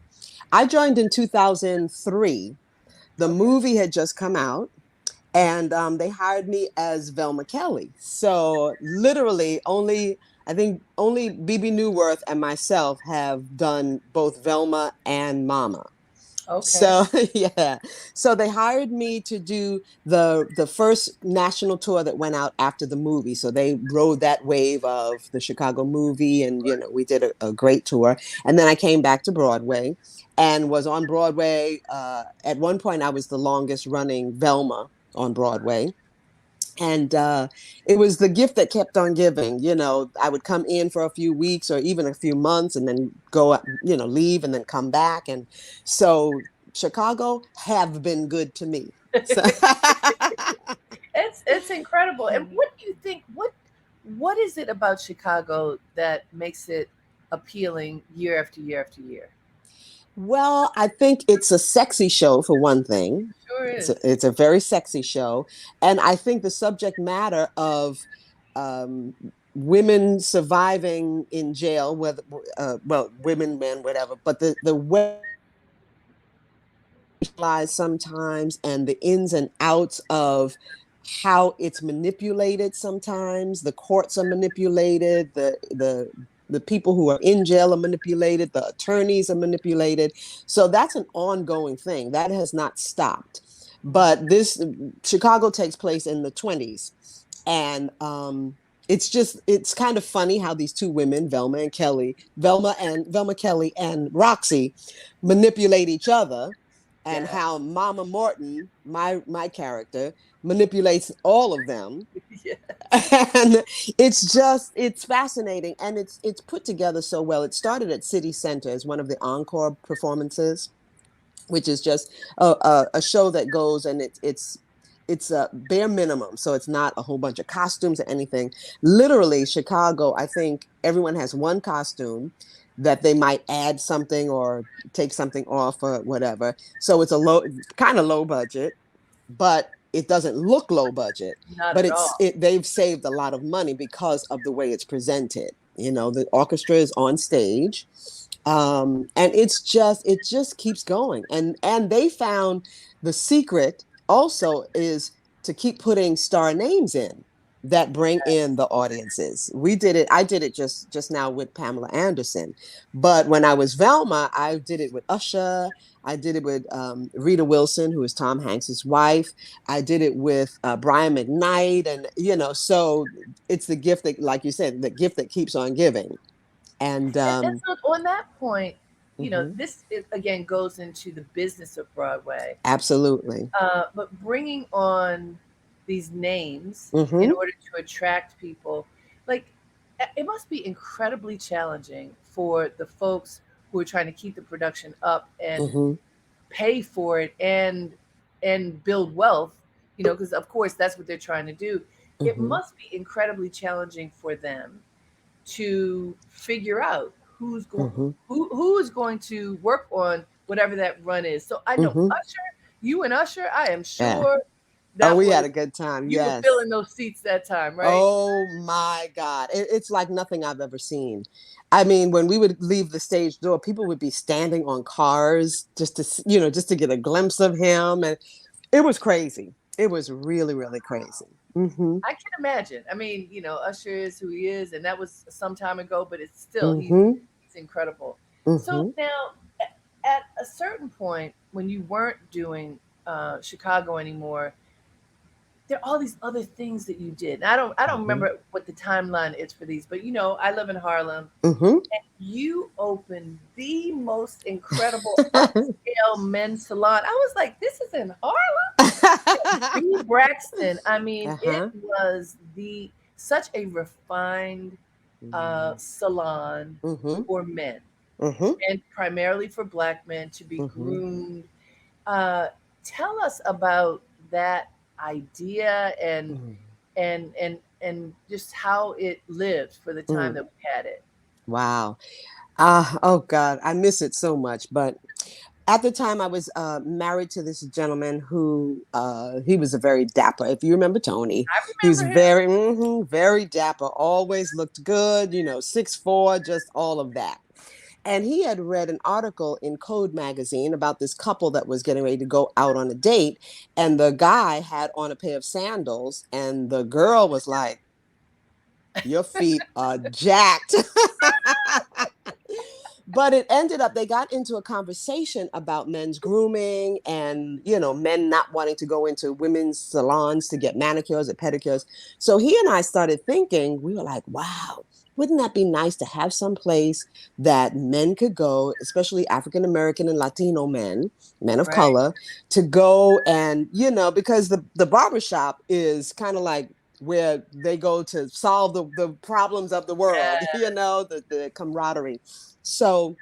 I joined in 2003. The Okay. movie had just come out, and they hired me as Velma Kelly. So literally, I think only BB Newworth and myself have done both Velma and Mama. Okay. So yeah, so they hired me to do the first national tour that went out after the movie. So they rode that wave of the Chicago movie, and we did a great tour. And then I came back to Broadway and was on Broadway. At one point, I was the longest running Velma on Broadway. And it was the gift that kept on giving. I would come in for a few weeks or even a few months and then go, leave and then come back. And so Chicago have been good to me. So It's incredible. And what do you think? What is it about Chicago that makes it appealing year after year after year? well, I think it's a sexy show for one thing. Sure It's is. it's a very sexy show, and I think the subject matter of um, women surviving in jail, whether well, women, men, whatever, but the way lies sometimes and the ins and outs of how it's manipulated sometimes. The courts are manipulated, the people who are in jail are manipulated, the attorneys are manipulated. So that's an ongoing thing that has not stopped. But this Chicago takes place in the 20s, and it's kind of funny how these two women, Velma Kelly and Roxy, manipulate each other, and Yeah. how Mama Morton, my character, manipulates all of them. Yeah. And it's fascinating, and it's put together so well. It started at City Center as one of the encore performances, which is just a show that goes, and it's a bare minimum, so it's not a whole bunch of costumes or anything. Literally, Chicago, I think everyone has one costume that they might add something or take something off or whatever. So it's a kind of low budget, but it doesn't look low budget. Not But at all. they've saved a lot of money because of the way it's presented. The orchestra is on stage, and it just keeps going. And they found the secret also is to keep putting star names in that bring in the audiences. I did it just now with Pamela Anderson, but when I was Velma, I did it with Usher. I did it with Rita Wilson, who is Tom Hanks's wife. I did it with Brian McKnight, and so it's the gift that, like you said, the gift that keeps on giving. And And so on that point, mhm, again goes into the business of Broadway. absolutely. But bringing on these names in Hmm. order to attract people, like it must be incredibly challenging for the folks who are trying to keep the production up and Hmm. pay for it and build wealth. Because of course that's what they're trying to do. It Hmm. must be incredibly challenging for them to figure out Hmm. who is going to work on whatever that run is. So I know Hmm. Usher, you and Usher, I am Yeah. sure Oh, that we was had a good time. you were Yes. filling those seats that time, right? Oh my God. It's like nothing I've ever seen. I mean, when we would leave the stage door, people would be standing on cars just to, just to get a glimpse of him. And it was crazy. It was really, really crazy. Hmm. I can imagine. I mean, Usher is who he is, and that was some time ago, but it's still Hmm. he's incredible. So Hmm. now, at a certain point, when you weren't doing Chicago anymore, there are all these other things that you did. And I don't Hmm. remember what the timeline is for these, but I live in Harlem, Hmm. and you opened the most incredible upscale men's salon. I was like, this is in Harlem. B Braxton. I mean, it Uh-huh. was the such a refined Mm-hmm. salon for men Mm-hmm. and primarily for black men to be Mm-hmm. groomed. Uh, Tell us about that idea and just how it lived for the time Mm. that we had it. Wow. Oh God, I miss it so much. But at the time, I was married to this gentleman who he was a very dapper. If you remember Tony, I he was remember him. very dapper. Always looked good. 6'4", just all of that. And he had read an article in Code magazine about this couple that was getting ready to go out on a date, and the guy had on a pair of sandals, and the girl was like, "Your feet are jacked." But it ended up, they got into a conversation about men's grooming and, men not wanting to go into women's salons to get manicures or pedicures. So he and I started thinking, we were like, wow, wouldn't that be nice to have some place that men could go, especially African American and Latino men, men of Right. color, to go and, because the barbershop is kind of like where they go to solve the problems of the world, Yeah. the camaraderie. So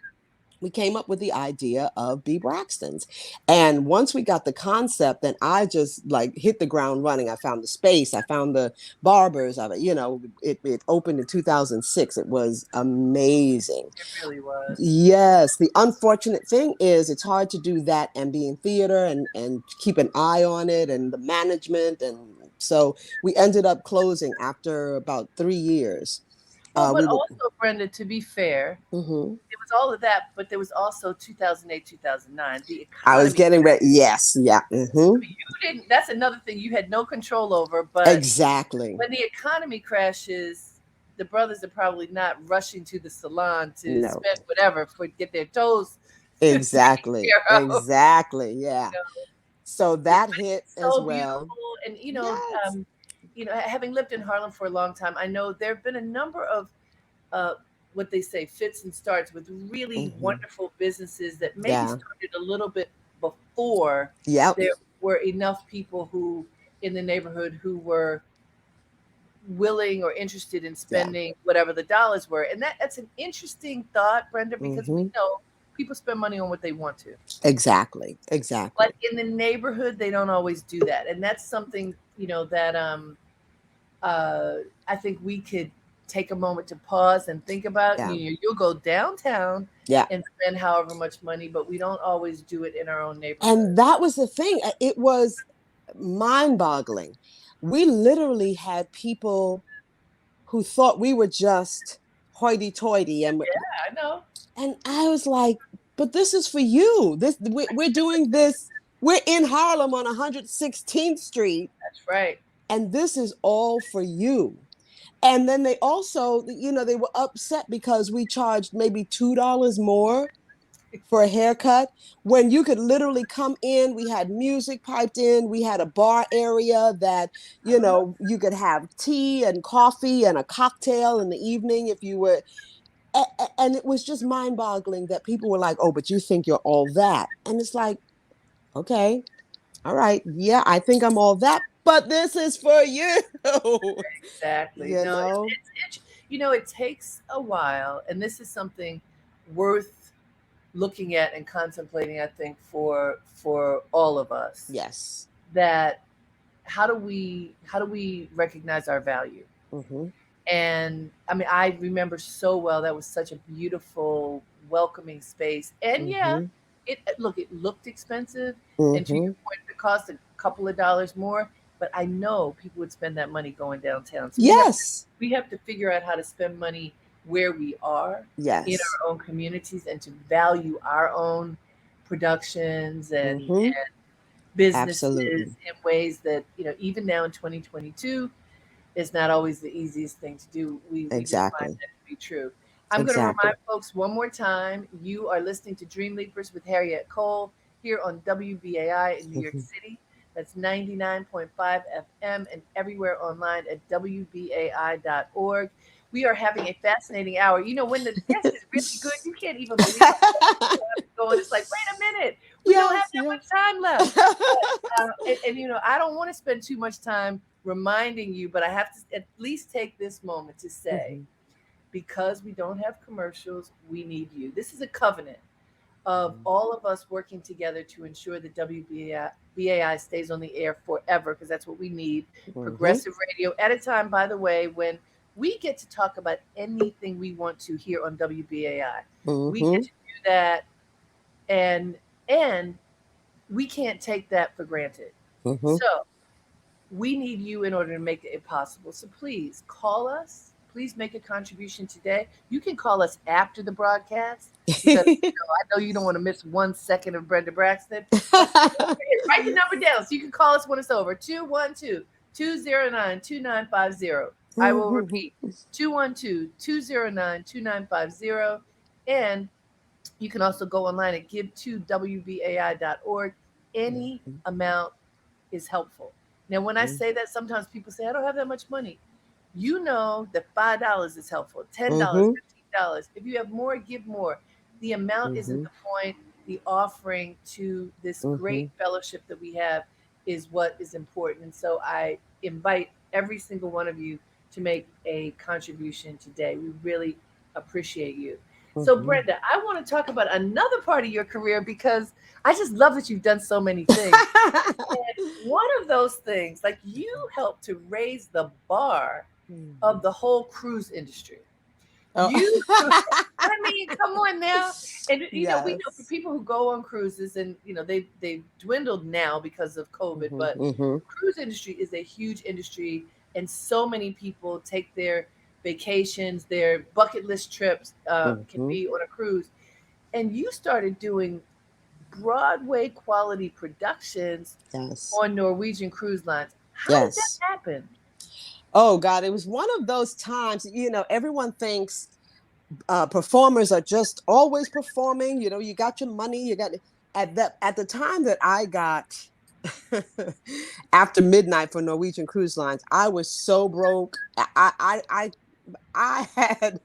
we came up with the idea of B Braxton's. And once we got the concept, then I just like hit the ground running. I found the space, I found the barbers of it. It opened in 2006. It was amazing. It really was. Yes, the unfortunate thing is it's hard to do that and be in theater and keep an eye on it and the management. And so we ended up closing after about 3 years. Well, but We were. also, Brenda, to be fair, Mhm. it was all of that, but there was also 2008, 2009. The I was economy. getting ready. Yes, yeah. You didn't. That's another thing you had no control over. But Exactly. when the economy crashes, the brothers are probably not rushing to the salon to No, spend whatever for get their toes taken exactly. care of. Exactly. Yeah. You know, So yeah, that but hit it's as so well. beautiful, and Yes. having lived in Harlem for a long time, I know there have been a number of uh, what they say fits and starts with really Hmm. wonderful businesses that maybe Yeah. started a little bit before Yep. there were enough people who in the neighborhood who were willing or interested in Yeah. spending whatever the dollars were. And that's an interesting thought, Brenda, because we Hmm. know people spend money on what they want to. Exactly. But Exactly. in the neighborhood, they don't always do that. And that's something, that uh, I think we could take a moment to pause and think about. Yeah. You'll go downtown Yeah. and spend however much money, but we don't always do it in our own neighborhood. And that was the thing. It was mind boggling. We literally had people who thought we were just hoity toity. Yeah, I know. And I was like, but this is for you. We're doing this. We're in Harlem on 116th Street, That's right. and this is all for you. And then they also, they were upset because we charged maybe $2 more for a haircut when you could literally come in. We had music piped in. We had a bar area that, I love. you could have tea and coffee and a cocktail in the evening if you were. And it was just mind boggling that people were like, oh, but you think you're all that. And it's like, okay, all right. Yeah, I think I'm all that, but this is for you. Exactly. you No, know? it takes a while, and this is something worth looking at and contemplating. I think for all of us, Yes. that how do we recognize our value? Mm-hmm. And I mean, I remember so well that was such a beautiful, welcoming space. And yeah, Mm-hmm. it looked expensive, and to your Mm-hmm. point, it cost a couple of dollars more. But I know people would spend that money going downtown. So Yes. we have to figure out how to spend money where we are in Yes. our own communities and to value our own productions Mm-hmm. and businesses Absolutely. in ways that even now in 2022 is not always the easiest thing to do. We just find Exactly. that to be true. I'm going to remind Exactly. folks one more time. You are listening to Dream Leapers with Harriet Cole here on WBAI in New York Mm-hmm. City. That's 99.5 FM and everywhere online at WBAI.org. We are having a fascinating hour. When the guest is really good, you can't even believe how fast the time is going. It's like, wait a minute, we don't have yes. that Yeah. much time left. And I don't want to spend too much time reminding you, but I have to at least take this moment to say, Mm-hmm. because we don't have commercials, we need you. This is a covenant of all of us working together to ensure that WBAI stays on the air forever, because that's what we need. Mm-hmm. Progressive radio at a time, by the way, when we get to talk about anything we want to here on WBAI. We get Mm-hmm. to do that, and and we can't take that for granted. Mm-hmm. So we need you in order to make it possible. So please call us. Please make a contribution today. You can call us after the broadcast because I know you don't want to miss 1 second of Brenda Braxton. But write the number down so you can call us when it's over. 212-209-2950. I will repeat 212-209-2950. And You can also go online at give2wbai.org. Any Mhm. amount is helpful. Now, when I say that, sometimes people say, I don't have that much money. You know that $5 is helpful, $10, Mhm. $15. If you have more, give more. The amount isn't Mhm. the point. The offering to this great Mhm. fellowship that we have is what is important. And so I invite every single one of you to make a contribution today. We really appreciate you. So, Mhm. Brenda, I want to talk about another part of your career because I just love that you've done so many things. And one of those things, like you helped to raise the bar of Mhm. the whole cruise industry. Oh. You, I mean, come on now. And we know for Yes. people who go on cruises, and they've dwindled now because of COVID, Mhm. but Mhm. the cruise industry is a huge industry, and so many people take their vacations, their bucket list trips can Mhm. be on a cruise. And you started doing Broadway quality productions Yes. on Norwegian Cruise Lines. How did that Yes. happen? Oh God, it was one of those times, everyone thinks performers are just always performing. You got your money, you got at the time that I got after midnight for Norwegian Cruise Lines, I was so broke. I had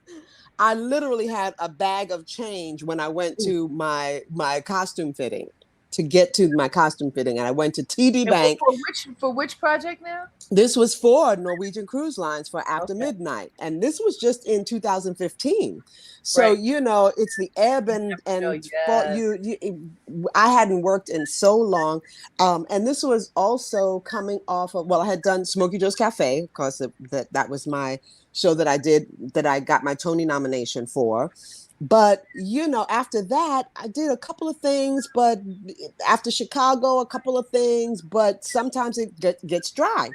I literally had a bag of change when I went Ooh. to my costume fitting to get to my costume fitting, and I went to TD And Bank. for which project now? This was for Norwegian Cruise Lines for After Okay, Midnight, and this was just in 2015. So right. it's the ebb You and never know. fall. Yes, I hadn't worked in so long, and this was also coming off of. Well, I had done Smokey Joe's Cafe because that was my show that I did that I got my Tony nomination for. But after that, I did a couple of things. But after Chicago, a couple of things. But sometimes it gets dry. And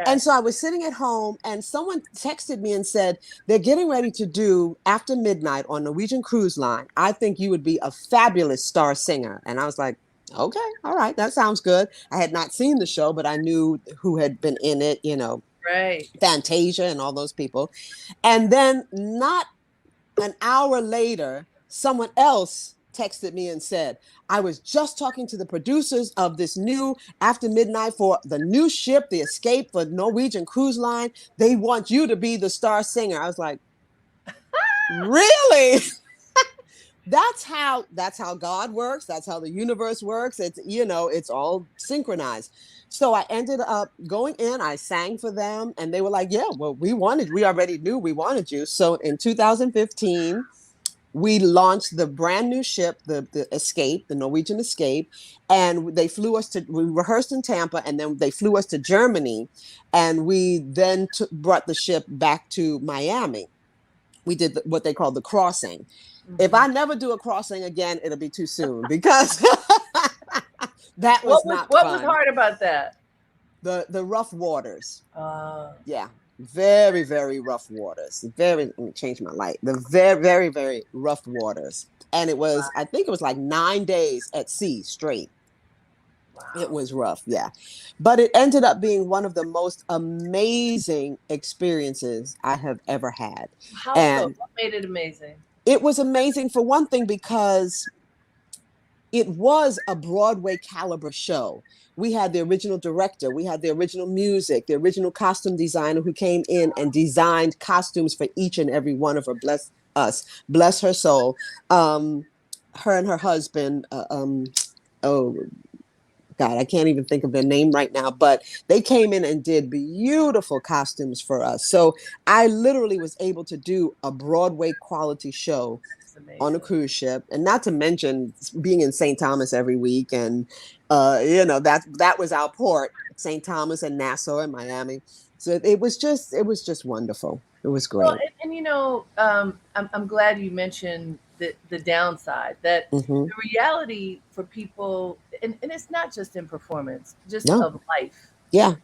yes. so I was sitting at home and someone texted me and said, they're getting ready to do After Midnight on Norwegian Cruise Line. I think you would be a fabulous star singer. And I was like, okay, all right, that sounds good. I had not seen the show, but I knew who had been in it, Right. Fantasia and all those people. And then not an hour later, someone else texted me and said, I was just talking to the producers of this new After Midnight for the new ship, the Escape for Norwegian Cruise Line. They want you to be the star singer. I was like, really? That's how God works. That's how the universe works. It's all synchronized. So I ended up going in. I sang for them, and they were like, "Yeah, well, we already knew we wanted you." So in 2015, we launched the brand new ship, the Escape, the Norwegian Escape, and we rehearsed in Tampa, and then they flew us to Germany, and we then brought the ship back to Miami. We did what they call the crossing. If I Hmm. never do a crossing again, it'll be too soon because that was not What was fun. hard about that? The rough waters. Uh, Yeah, very, very rough waters. Let me change my light. The very, very, very rough waters. And I think it was like 9 days at sea straight. It wow. was rough, yeah. But it ended up being one of the most amazing experiences I have ever had. How so? And What made it amazing? it was amazing for one thing because it was a Broadway caliber show. We had the original director, we had the original music, the original costume designer who came in and designed costumes for each and every one of her. Bless us, bless her soul. Um, her and her husband, oh God, I can't even think of their name right now, but they came in and did beautiful costumes for us. So I literally was able to do a Broadway quality show That's on a amazing. cruise ship, and not to mention being in St. Thomas every week, and that was our port, St. Thomas and Nassau and Miami. So it was just wonderful. It was Well, great. I'm glad you mentioned the downside that Hmm. the reality for people, and it's not just in performance, just No, of life. yeah.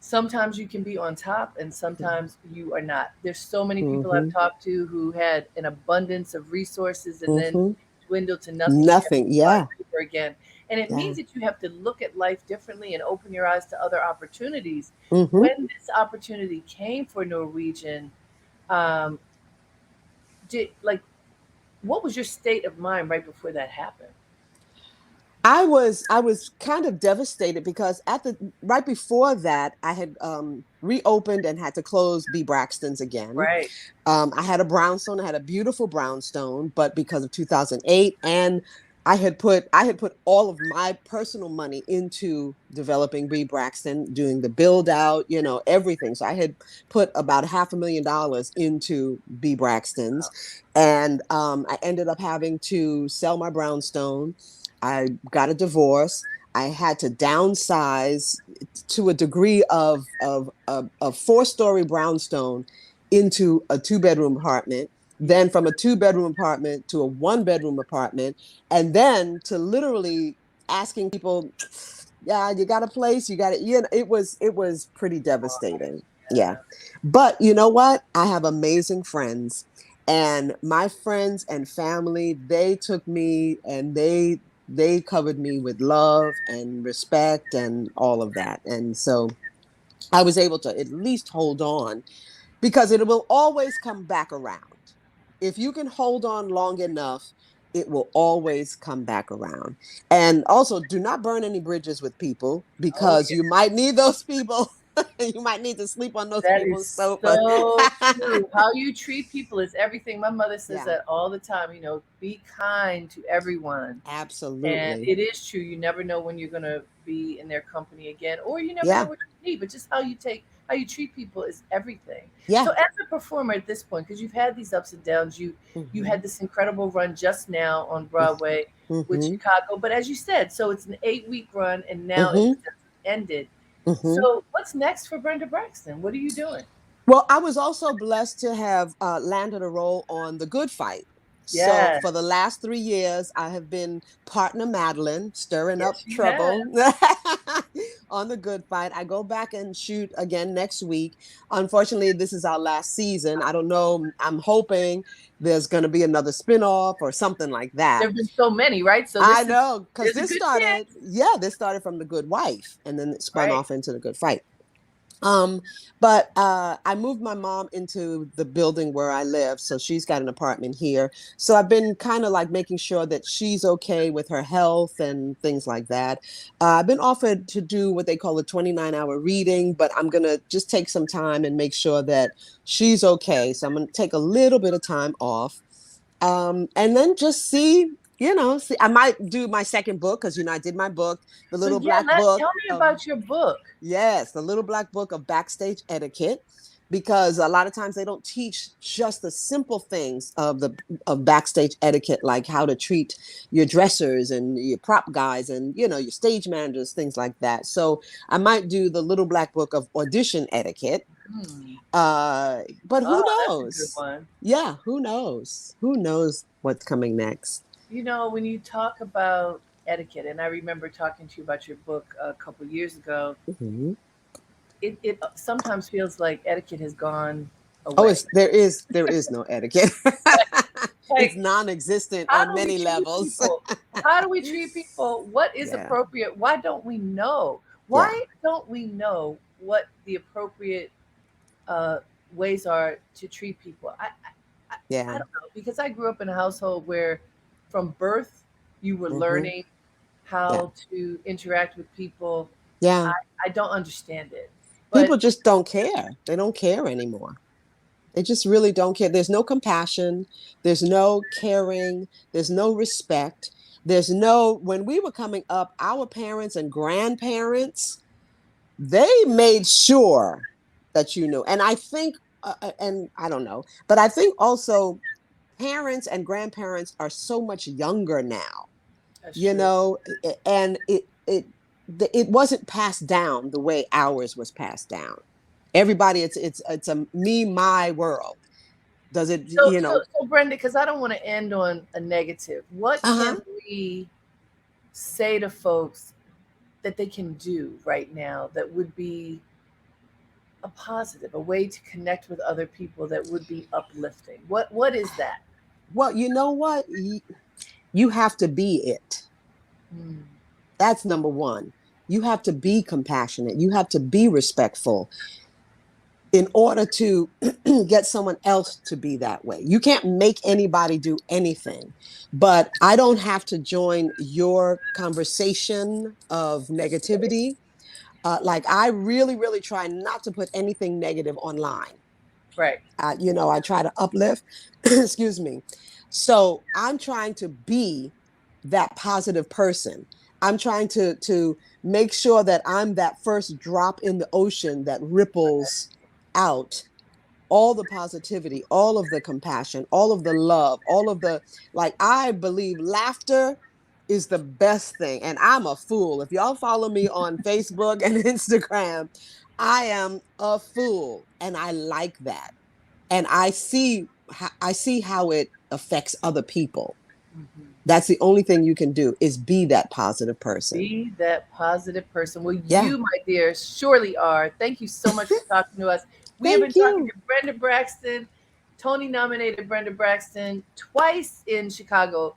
Sometimes you can be on top and sometimes you are not. There's so many people I've Hmm. talked to who had an abundance of resources and then Hmm. dwindle to nothing and have to Nothing. start Yeah. over again. And it means Yeah. that you have to look at life differently and open your eyes to other opportunities. Hmm. When this opportunity came for Norwegian, um, did like What was your state of mind right before that happened? I was kind of devastated because at the right before that I had reopened and had to close B Braxton's again. Right. I had a brownstone. I had a beautiful brownstone, but because of 2008, and I had put all of my personal money into developing B Braxton, doing the build out, everything. So I had put about $500,000 into B Braxton's, and I ended up having to sell my brownstone. I got a divorce. I had to downsize to a degree of a 4-story brownstone into a 2-bedroom apartment, Yeah. then from a 2-bedroom apartment to a 1-bedroom apartment, and then to literally asking people, yeah, you got a place, you got it. It was pretty devastating. Yeah. Yeah. But you know what? I have amazing friends. And my friends and family, they took me and they covered me with love and respect and all of that. And so I was able to at least hold on because it will always come back around. If you can hold on long enough, it will always come back around. And also, do not burn any bridges with people Oh, because yeah. you might need those people. You might need to sleep on those That is people's sofa. so true. How you treat people is everything. My mother says Yeah, that all the time. Be kind to everyone. And absolutely. it is true. You never know when you're gonna be in their company again, or you never know Yeah, what you need. But just how you treat people is everything. So yeah. as a performer at this point, because you've had these ups and downs, you Hmm. had this incredible run just now on Broadway with Hmm. Chicago. But as you said, so it's an 8-week run, and now it has Hmm. ended. Hmm. So what's next for Brenda Braxton? What are you doing? Well, I was also blessed to have landed a role on The Good Fight. So Yes, for the last 3 years, I have been partner Madeline, stirring up yes, you have. trouble on The Good Fight. I go back and shoot again next week. Unfortunately, this is our last season. I don't know. I'm hoping there's going to be another spinoff or something like that. There have been so many, right? So I this is know because there's a this good started, chance, yeah, this started from The Good Wife and then it spun right? off into The Good Fight. Um, but I moved my mom into the building where I live, so she's got an apartment here. So I've been kind of like making sure that she's okay with her health and things like that. I've been offered to do what they call a 29-hour reading, but I'm gonna just take some time and make sure that she's okay. So I'm gonna take a little bit of time off, and then just see. I might do my second book because I did my book, the So little yeah, black book tell me of about your book. Yes, the little black book of backstage etiquette, because a lot of times they don't teach just the simple things of backstage etiquette, like how to treat your dressers and your prop guys and your stage managers, things like that. So I might do the little black book of audition etiquette. Hmm. But who Oh, that's a good knows? one. Yeah, who knows? Who knows what's coming next? When you talk about etiquette, and I remember talking to you about your book a couple years ago, Mhm. it sometimes feels like etiquette has gone Oh, away. there is no etiquette. It's Like, non-existent how on do we many treat levels. people? How do we treat people? What is Yeah, appropriate? Why don't we know? yeah, Why don't we know what the appropriate uh, ways are to treat people? I yeah. don't know, because I grew up in a household where from birth you were Hmm. learning Yeah, how to interact with people. yeah. I don't understand it. But People just don't care. They don't care anymore. They just really don't care. There's no compassion. There's no caring. There's no respect. There's no, when we were coming up, our parents and grandparents, they made sure that you knew. And I think, and I don't know, but I think also parents and grandparents are so much younger now, that's you true. know, and it wasn't passed down the way ours was passed down. Everybody, it's a me my world. Does it, So, so, so Brenda, because I don't want to end on a negative. What can uh-huh. we say to folks that they can do right now that would be a positive, a way to connect with other people that would be uplifting? What is that? Well, you know what? You have to be it. Hmm. That's number one. You have to be compassionate. You have to be respectful. in order to get someone else to be that way. You can't make anybody do anything, but I don't have to join your conversation of negativity. Like I really, really try not to put anything negative online. Right. I try to uplift. Excuse me. So I'm trying to be that positive person. I'm trying to make sure that I'm that first drop in the ocean that ripples out all the positivity, all of the compassion, all of the love, all of the, like, I believe laughter is the best thing. And I'm a fool. If y'all follow me on Facebook and Instagram, I am a fool. And I like that. And I see how it affects other people. Mhm. That's the only thing you can do is be that positive person. Be that positive person. Well, Yeah. you, my dear, surely are. Thank you so much for talking to us. We have been Thank talking you. to Brenda Braxton, Tony nominated Brenda Braxton twice in Chicago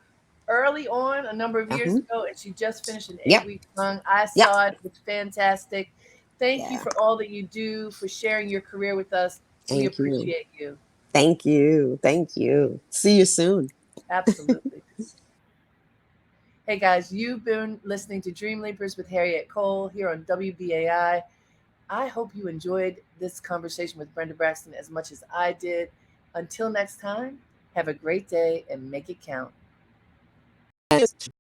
early on a number of years Uh-huh. ago, and she just finished an Yep. 8 week run. I Yep. saw it, it was fantastic. Thank you Yeah. for all that you do, for sharing your career with us. We Thank you. appreciate you. Thank you. Thank you. See you soon. Absolutely. Hey guys, you've been listening to Dream Leapers with Harriet Cole here on WBAI. I hope you enjoyed this conversation with Brenda Braxton as much as I did. Until next time, have a great day and make it count.